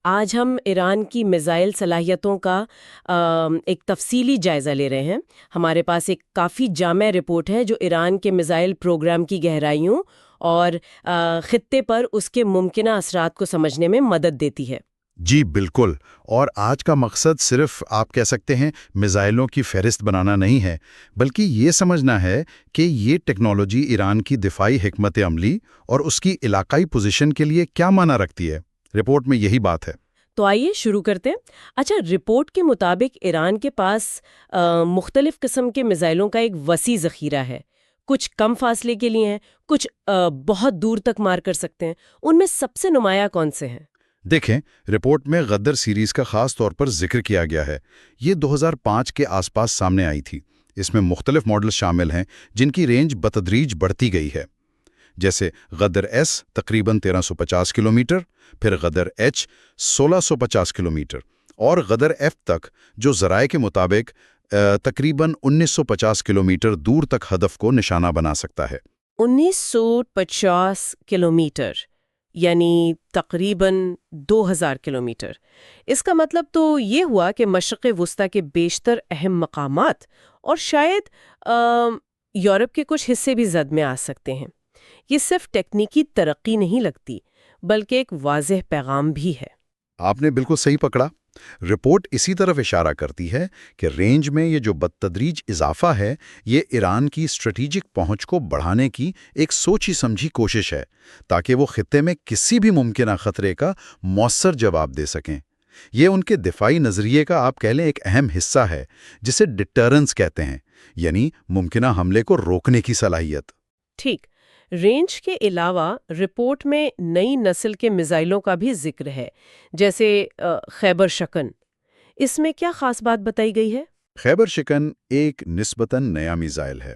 آج ہم ایران کی میزائل صلاحیتوں کا ایک تفصیلی جائزہ لے رہے ہیں۔ ہمارے پاس ایک کافی جامع رپورٹ ہے جو ایران کے میزائل پروگرام کی گہرائیوں اور خطے پر اس کے ممکنہ اثرات کو سمجھنے میں مدد دیتی ہے۔ جی بالکل، اور آج کا مقصد صرف آپ کہہ سکتے ہیں میزائلوں کی فہرست بنانا نہیں ہے، بلکہ یہ سمجھنا ہے کہ یہ ٹیکنالوجی ایران کی دفاعی حکمت عملی اور اس کی علاقائی پوزیشن کے لیے کیا معنی رکھتی ہے۔ رپورٹ میں یہی بات ہے۔ تو آئیے شروع کرتے ہیں۔ اچھا، رپورٹ کے مطابق ایران کے پاس مختلف قسم کے میزائلوں کا ایک وسیع ذخیرہ ہے۔ کچھ کم فاصلے کے لیے ہیں، کچھ بہت دور تک مار کر سکتے ہیں۔ ان میں سب سے نمایاں کون سے ہیں؟ دیکھیں، رپورٹ میں غدر سیریز کا خاص طور پر ذکر کیا گیا ہے۔ یہ 2005 کے آس پاس سامنے آئی تھی۔ اس میں مختلف ماڈل شامل ہیں جن کی رینج بتدریج بڑھتی گئی ہے، جیسے غدر ایس تقریباً 1350 کلومیٹر، پھر غدر ایچ 1650 کلومیٹر، اور غدر ایف تک جو ذرائع کے مطابق تقریباً 1950 کلومیٹر دور تک ہدف کو نشانہ بنا سکتا ہے۔ 1950 کلومیٹر یعنی تقریباً 2000 کلومیٹر۔ اس کا مطلب تو یہ ہوا کہ مشرق وسطی کے بیشتر اہم مقامات اور شاید یورپ کے کچھ حصے بھی زد میں آ سکتے ہیں۔ یہ صرف ٹیکنیکی ترقی نہیں لگتی، بلکہ ایک واضح پیغام بھی ہے۔ آپ نے بالکل صحیح پکڑا۔ رپورٹ اسی طرف اشارہ کرتی ہے کہ رینج میں یہ جو بدتدریج اضافہ ہے، یہ ایران کی اسٹریٹجک پہنچ کو بڑھانے کی ایک سوچی سمجھی کوشش ہے، تاکہ وہ خطے میں کسی بھی ممکنہ خطرے کا مؤثر جواب دے سکیں۔ یہ ان کے دفاعی نظریے کا آپ کہہ لیں ایک اہم حصہ ہے، جسے ڈٹرنس کہتے ہیں، یعنی ممکنہ حملے کو روکنے کی صلاحیت۔ ٹھیک۔ رینج کے علاوہ رپورٹ میں نئی نسل کے میزائلوں کا بھی ذکر ہے، جیسے خیبر شکن۔ اس میں کیا خاص بات بتائی گئی ہے؟ خیبر شکن ایک نسبتاً نیا میزائل ہے،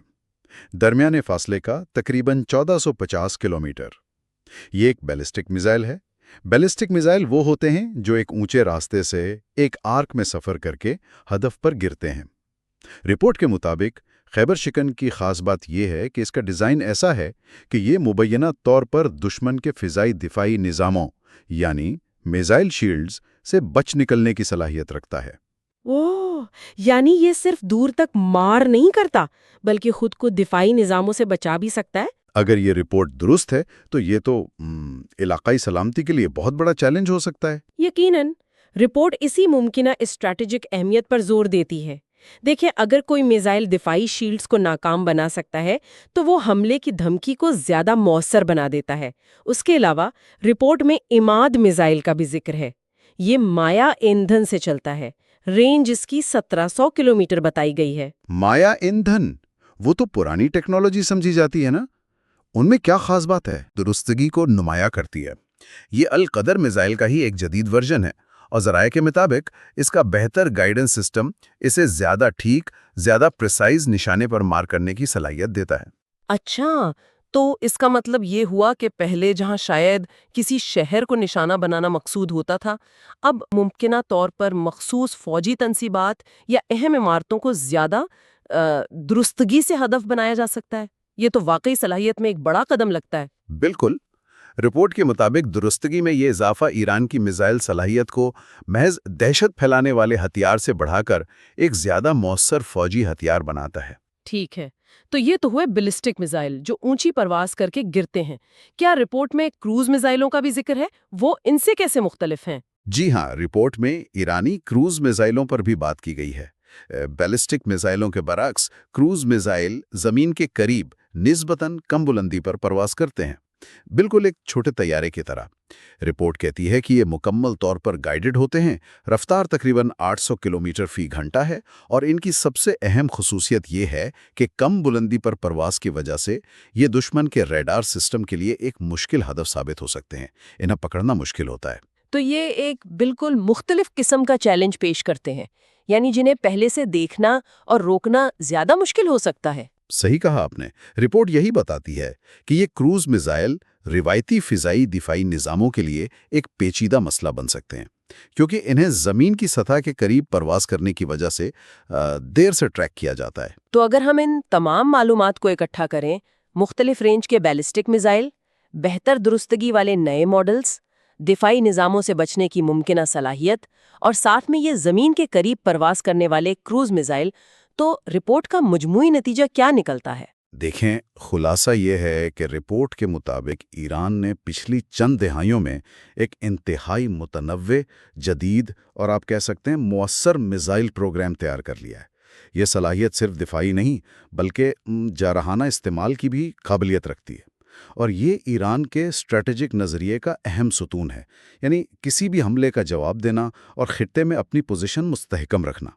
درمیانے فاصلے کا تقریباً 1450 کلومیٹر۔ یہ ایک بیلسٹک میزائل ہے۔ بیلسٹک میزائل وہ ہوتے ہیں جو ایک اونچے راستے سے ایک آرک میں سفر کر کے ہدف پر گرتے ہیں۔ رپورٹ کے مطابق خیبر شکن کی خاص بات یہ ہے کہ اس کا ڈیزائن ایسا ہے کہ یہ مبینہ طور پر دشمن کے فضائی دفاعی نظاموں یعنی میزائل شیلڈز سے بچ نکلنے کی صلاحیت رکھتا ہے۔ اوہ، یعنی یہ صرف دور تک مار نہیں کرتا بلکہ خود کو دفاعی نظاموں سے بچا بھی سکتا ہے۔ اگر یہ رپورٹ درست ہے تو یہ تو علاقائی سلامتی کے لیے بہت بڑا چیلنج ہو سکتا ہے۔ یقیناً رپورٹ اسی ممکنہ اسٹریٹجک اہمیت پر زور دیتی ہے۔ دیکھیں، اگر کوئی میزائل دفاعی شیلڈز کو ناکام بنا سکتا ہے تو وہ حملے کی دھمکی کو زیادہ مؤثر بنا دیتا ہے۔ اس کے علاوہ رپورٹ میں عماد میزائل کا بھی ذکر ہے۔ یہ مایا ایندھن سے چلتا ہے۔ رینج اس کی 1700 کلومیٹر بتائی گئی ہے۔ مایا ایندھن وہ تو پرانی ٹیکنالوجی سمجھی جاتی ہے نا؟ ان میں کیا خاص بات ہے؟ درستگی کو نمایاں کرتی ہے۔ یہ القدر میزائل کا ہی ایک جدید ورژن ہے، اور ذرائع کے مطابق اس کا بہتر گائیڈنس سسٹم اسے زیادہ ٹھیک، زیادہ پریسائز نشانے پر مار کرنے کی صلاحیت دیتا ہے۔ اچھا، تو اس کا مطلب یہ ہوا کہ پہلے جہاں شاید کسی شہر کو نشانہ بنانا مقصود ہوتا تھا، اب ممکنہ طور پر مخصوص فوجی تنصیبات یا اہم عمارتوں کو زیادہ درستگی سے ہدف بنایا جا سکتا ہے۔ یہ تو واقعی صلاحیت میں ایک بڑا قدم لگتا ہے۔ بالکل۔ رپورٹ کے مطابق درستگی میں یہ اضافہ ایران کی میزائل صلاحیت کو محض دہشت پھیلانے والے ہتھیار سے بڑھا کر ایک زیادہ مؤثر فوجی ہتھیار بناتا ہے۔ ٹھیک ہے، تو یہ تو ہوئے بیلسٹک میزائل جو اونچی پرواز کر کے گرتے ہیں۔ کیا رپورٹ میں کروز میزائلوں کا بھی ذکر ہے؟ وہ ان سے کیسے مختلف ہیں؟ جی ہاں، رپورٹ میں ایرانی کروز میزائلوں پر بھی بات کی گئی ہے۔ بیلسٹک میزائلوں کے برعکس کروز میزائل زمین کے قریب نسبتاً کم بلندی پر پرواز کرتے ہیں، بالکل ایک چھوٹے طیارے کی طرح۔ رپورٹ کہتی ہے کہ یہ مکمل طور پر گائیڈڈ ہوتے ہیں، رفتار تقریباً 800 کلومیٹر فی گھنٹہ ہے، اور ان کی سب سے اہم خصوصیت یہ ہے کہ کم بلندی پر پرواز کی وجہ سے یہ دشمن کے ریڈار سسٹم کے لیے ایک مشکل ہدف ثابت ہو سکتے ہیں۔ انہیں پکڑنا مشکل ہوتا ہے۔ تو یہ ایک بالکل مختلف قسم کا چیلنج پیش کرتے ہیں، یعنی جنہیں پہلے سے دیکھنا اور روکنا زیادہ مشکل ہو سکتا ہے۔ صحیح کہا آپ نے۔ رپورٹ یہی بتاتی ہے کہ یہ کروز میزائل روایتی فضائی دفاعی نظاموں کے لیے ایک پیچیدہ مسئلہ بن سکتے ہیں، کیونکہ انہیں زمین کی سطح کے قریب پرواز کرنے کی وجہ سے دیر سے ٹریک کیا جاتا ہے۔ تو اگر ہم ان تمام معلومات کو اکٹھا کریں، مختلف رینج کے بیلسٹک میزائل، بہتر درستگی والے نئے ماڈلز، دفاعی نظاموں سے بچنے کی ممکنہ صلاحیت اور ساتھ میں یہ زمین کے قریب پرواز کرنے والے کروز میزائل، تو رپورٹ کا مجموعی نتیجہ کیا نکلتا ہے؟ دیکھیں، خلاصہ یہ ہے کہ رپورٹ کے مطابق ایران نے پچھلی چند دہائیوں میں ایک انتہائی متنوع، جدید اور آپ کہہ سکتے ہیں مؤثر میزائل پروگرام تیار کر لیا ہے۔ یہ صلاحیت صرف دفاعی نہیں بلکہ جارحانہ استعمال کی بھی قابلیت رکھتی ہے، اور یہ ایران کے اسٹریٹجک نظریے کا اہم ستون ہے، یعنی کسی بھی حملے کا جواب دینا اور خطے میں اپنی پوزیشن مستحکم رکھنا۔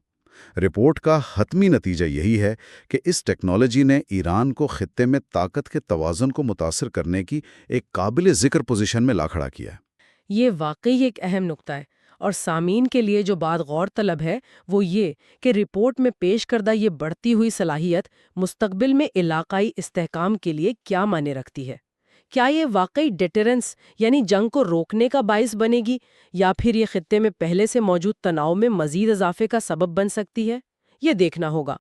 رپورٹ کا حتمی نتیجہ یہی ہے کہ اس ٹیکنالوجی نے ایران کو خطے میں طاقت کے توازن کو متاثر کرنے کی ایک قابل ذکر پوزیشن میں لا کھڑا کیا ہے۔ یہ واقعی ایک اہم نقطہ ہے، اور سامعین کے لیے جو بات غور طلب ہے وہ یہ کہ رپورٹ میں پیش کردہ یہ بڑھتی ہوئی صلاحیت مستقبل میں علاقائی استحکام کے لیے کیا معنی رکھتی ہے۔ کیا یہ واقعی ڈیٹرنس یعنی جنگ کو روکنے کا باعث بنے گی، یا پھر یہ خطے میں پہلے سے موجود تناؤ میں مزید اضافے کا سبب بن سکتی ہے؟ یہ دیکھنا ہوگا۔